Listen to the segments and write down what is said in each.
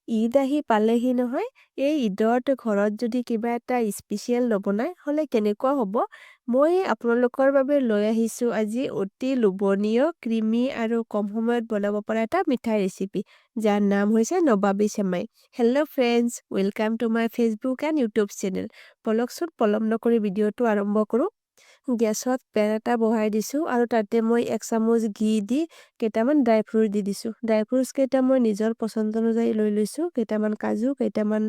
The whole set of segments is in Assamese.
ঈদ আহি পালেহি নহয় এই ঈদত ঘৰত যদি কিবা এটা স্পেচিয়েল নবনাই হ'লে কেনেকুৱা হ'ব মই আপোনালোকৰ বাবে লৈ আহিছোঁ আজি অতি লোভনীয় ক্ৰিমি আৰু কম সময়ত বনাব পৰা এটা মিঠাই ৰেচিপি যাৰ নাম হৈছে নবাবী চেমাই hello' friends welcome to my Facebook and YouTube channel পলকচোন পলম নকৰি ভিডিঅ'টো আৰম্ভ কৰোঁ গেছত পেন এটা বহাই দিছোঁ আৰু তাতে মই 1 চামুচ ঘি দি কেইটামান ড্ৰাই ফ্ৰুট দি দিছোঁ ড্ৰাই ফ্ৰুটছ কেইটা মই নিজৰ পচন্দ অনুযায়ী লৈ লৈছোঁ কেইটামান কাজু কেইটামান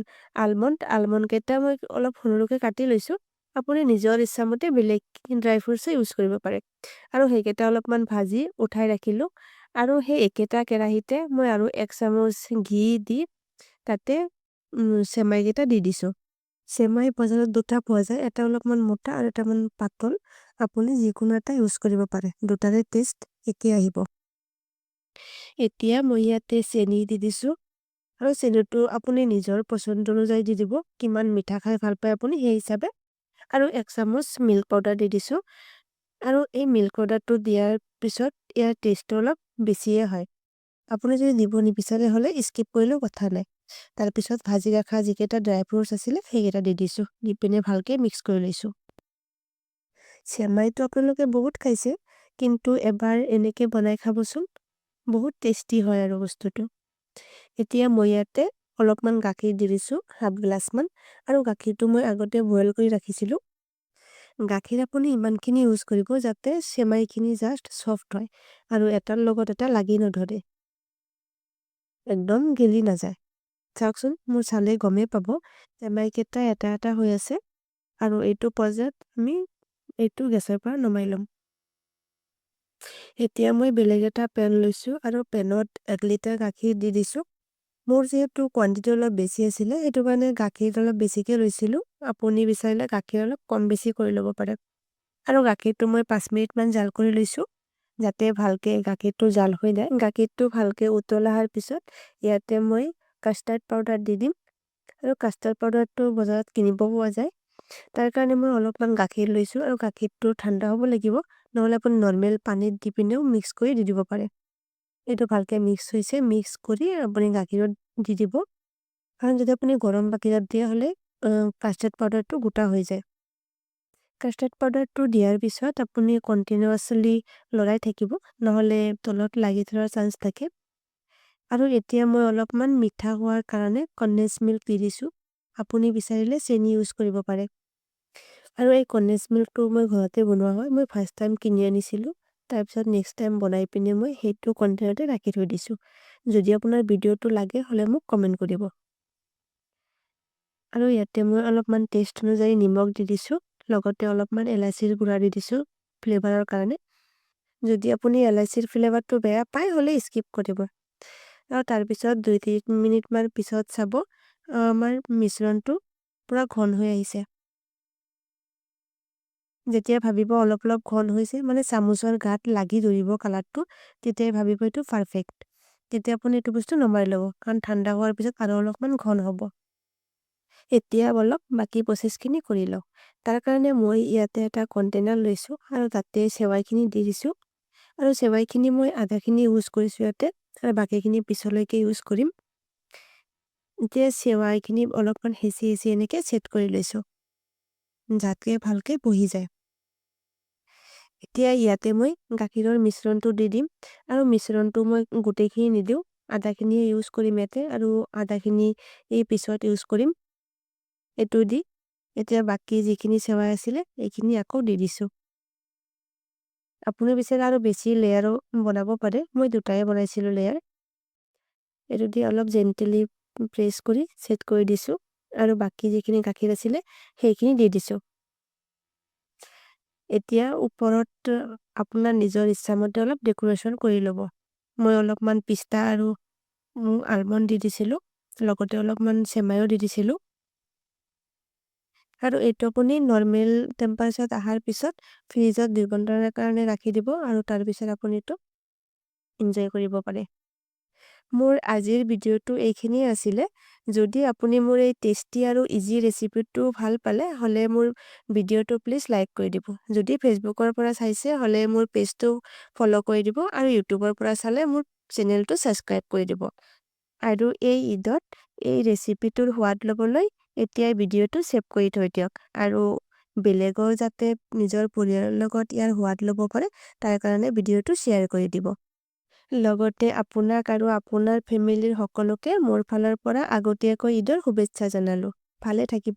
আলমণ্ড কেইটা মই অলপ সৰুকৈ কাটি লৈছোঁ আপুনি নিজৰ ইচ্ছামতে বেলেগ ড্ৰাই ফ্ৰুটছ ইউজ কৰিব পাৰে আৰু সেইকেইটা অলপমান ভাজি উঠাই ৰাখিলোঁ আৰু সেই একেটা কেৰাহীতে মই আৰু 1 চামুচ ঘি দি তাতে চেমাইকেইটা দি দিছোঁ চেমাই বজাৰত দুটা পোৱা যায় এটা অলপমান মোটা আৰু এটা মান পাতল আপুনি যিকোনো এটা ইউজ কৰিব পাৰে দুটাৰে টেষ্ট একে আহিব এতিয়া মই ইয়াতে চেনি দি দিছোঁ আৰু চেনিটো আপুনি নিজৰ পচন্দ অনুযায়ী দি দিব কিমান মিঠা খাই ভাল পায় আপুনি সেই হিচাপে আৰু 1 চামুচ মিল্ক পাউডাৰ দি দিছোঁ আৰু এই মিল্ক পাউডাৰটো দিয়াৰ পিছত ইয়াৰ টেষ্টটো অলপ বেছিয়ে হয় আপুনি যদি দিব নিবিচাৰে হ'লে স্কিপ কৰিলেও কথা নাই তাৰপিছত ভাজি ৰখা যিকেইটা ড্ৰাই ফ্ৰুটছ আছিলে সেইকেইটা দি দিছোঁ দি পিনে ভালকৈ মিক্স কৰি লৈছোঁ চেমাইটো আপোনালোকে বহুত খাইছে কিন্তু এবাৰ এনেকৈ বনাই খাবচোন বহুত টেষ্টি হয় আৰু বস্তুটো এতিয়া মই ইয়াতে অলপমান গাখীৰ দি দিছোঁ হাফ গ্লাছমান আৰু গাখীৰটো মই আগতে বইল কৰি ৰাখিছিলোঁ গাখীৰ আপুনি ইমানখিনি ইউজ কৰিব যাতে চেমাইখিনি জাষ্ট সফ্ট হয় আৰু এটাৰ লগত এটা লাগি নধৰে একদম গেলি নাযায় চাওকচোন মোৰ চালে গমেই পাব চেমাইকেইটা এটা এটা হৈ আছে আৰু এইটো পৰ্যায়ত আমি এইটো গেছৰ পৰা নমাই ল'ম এতিয়া মই বেলেগ এটা পেন লৈছোঁ আৰু পেনত 1 লিটাৰ গাখীৰ দি দিছোঁ মোৰ যিহেতু কোৱান্টিটি অলপ বেছি আছিলে সেইটো কাৰণে গাখীৰ অলপ বেছিকৈ লৈছিলোঁ আপুনি বিচাৰিলে গাখীৰ অলপ কম বেছি কৰি ল'ব পাৰে আৰু গাখীৰটো মই 5 মিনিটমান জাল কৰি লৈছোঁ যাতে ভালকৈ গাখীৰটো জাল হৈ যায় গাখীৰটো ভালকৈ উতল অহাৰ পিছত ইয়াতে মই কাষ্টাৰ্ড পাউডাৰ দি দিম আৰু কাষ্টাৰ্ড পাউডাৰটো বজাৰত কিনিব পোৱা যায় তাৰ কাৰণে মই অলপমান গাখীৰ লৈছোঁ আৰু গাখীৰটো ঠাণ্ডা হ'ব লাগিব নহ'লে আপুনি নৰ্মেল পানীত দি পিনেও মিক্স কৰি দি দিব পাৰে এইটো ভালকৈ মিক্স হৈছে মিক্স কৰি আপুনি গাখীৰত দি দিব কাৰণ যদি আপুনি গৰম গাখীৰত দিয়া হ'লে কাষ্টাৰ্ড পাউডাৰটো গোটা হৈ যায় কাষ্টাৰ্ড পাউডাৰটো দিয়াৰ পিছত আপুনি কণ্টিনিউৱাছলি লৰাই থাকিব নহ'লে তলত লাগি থকাৰ চান্স থাকে আৰু এতিয়া মই অলপমান মিঠা হোৱাৰ কাৰণে কনডেন্স মিল্ক দি দিছোঁ আপুনি বিচাৰিলে চেনি ইউজ কৰিব পাৰে আৰু এই কনডেন্স মিল্কটো মই ঘৰতে বনোৱা হয় মই ফাৰ্ষ্ট টাইম কিনি আনিছিলোঁ তাৰপিছত নেক্সট টাইম বনাই পিনে মই সেইটো কণ্টেইনাৰতে ৰাখি থৈ দিছোঁ যদি আপোনাৰ ভিডিঅ'টো লাগে হ'লে মোক কমেণ্ট কৰিব আৰু ইয়াতে মই অলপমান টেষ্ট অনুযায়ী নিমখ দি দিছোঁ লগতে অলপমান এলাচিৰ গুড়া দি দিছোঁ ফ্লেভাৰৰ কাৰণে যদি আপুনি এলাচিৰ ফ্লেভাৰটো বেয়া পায় হ'লে স্কিপ কৰিব আৰু তাৰপিছত 2-3 মিনিটমান পিছত চাব আমাৰ মিশ্ৰণটো পুৰা ঘন হৈ আহিছে যেতিয়া ভাবিব অলপ অলপ ঘন হৈছে মানে চামুচৰ গাত লাগি ধৰিব কালাৰটো তেতিয়াই ভাবিব এইটো পাৰফেক্ট তেতিয়া আপুনি এইটো বস্তু নমাই ল'ব কাৰণ ঠাণ্ডা হোৱাৰ পিছত আৰু অলপমান ঘন হ'ব এতিয়া বলক বাকী প্ৰচেছখিনি কৰি লওঁ তাৰ কাৰণে মই ইয়াতে এটা কণ্টেইনাৰ লৈছোঁ আৰু তাতে চেৱাইখিনি দি দিছোঁ আৰু চেৱাইখিনি মই আধাখিনি ইউজ কৰিছোঁ ইয়াতে আৰু বাকীখিনি পিছলৈকে ইউজ কৰিম এতিয়া চেৱাইখিনি অলপমান হেঁচি এনেকৈ ছেট কৰি লৈছোঁ যাতে ভালকৈ বহি যায় এতিয়া ইয়াতে মই গাখীৰৰ মিশ্ৰণটো দি দিম আৰু মিশ্ৰণটো মই গোটেইখিনি নিদিওঁ আধাখিনি ইউজ কৰিম ইয়াতে আৰু আধাখিনি এই পিছত ইউজ কৰিম এইটো দি এতিয়া বাকী যিখিনি চেৱাই আছিলে এইখিনি আকৌ দি দিছোঁ আপুনি বিচাৰে আৰু বেছি লেয়াৰো বনাব পাৰে মই দুটাই বনাইছিলোঁ লেয়াৰ এইটো দি অলপ জেণ্টেলি প্ৰেছ কৰি ছেট কৰি দিছোঁ আৰু বাকী যিখিনি গাখীৰ আছিলে সেইখিনি দি দিছোঁ এতিয়া ওপৰত আপোনাৰ নিজৰ ইচ্ছামতে অলপ ডেকোৰেশ্যন কৰি ল'ব মই অলপমান পিস্তা আৰু আলমণ্ড দি দিছিলোঁ লগতে অলপমান চেমাইও দি দিছিলোঁ আৰু এইটো আপুনি নৰ্মেল টেম্পাৰেচাৰত অহাৰ পিছত ফ্ৰিজত 2 ঘণ্টাৰ কাৰণে ৰাখি দিব আৰু তাৰপিছত আপুনি এইটো এনজয় কৰিব পাৰে মোৰ আজিৰ ভিডিঅ'টো এইখিনিয়ে আছিলে যদি আপুনি মোৰ এই টেষ্টি আৰু ইজি ৰেচিপিটো ভাল পালে হ'লে মোৰ ভিডিঅ'টো প্লিজ লাইক কৰি দিব যদি ফেচবুকৰ পৰা চাইছে হ'লে মোৰ পেজটো ফ'ল' কৰি দিব আৰু ইউটিউবৰ পৰা চালে মোৰ চেনেলটো ছাবস্ক্ৰাইব কৰি দিব আৰু এই ঈদত এই ৰেচিপিটোৰ সোৱাদ ল'বলৈ এতিয়াই ভিডিঅ'টো ছেভ কৰি থৈ দিয়ক আৰু বেলেগৰ যাতে নিজৰ পৰিয়ালৰ লগত ইয়াৰ সোৱাদ ল'ব পাৰে তাৰ কাৰণে ভিডিঅ'টো শ্বেয়াৰ কৰি দিব। লগতে আপোনাক আৰু আপোনাৰ ফেমিলিৰ সকলোকে মোৰ ফালৰ পৰা আগতীয়াকৈ ঈদৰ শুভেচ্ছা জনালোঁ। ভালে থাকিব।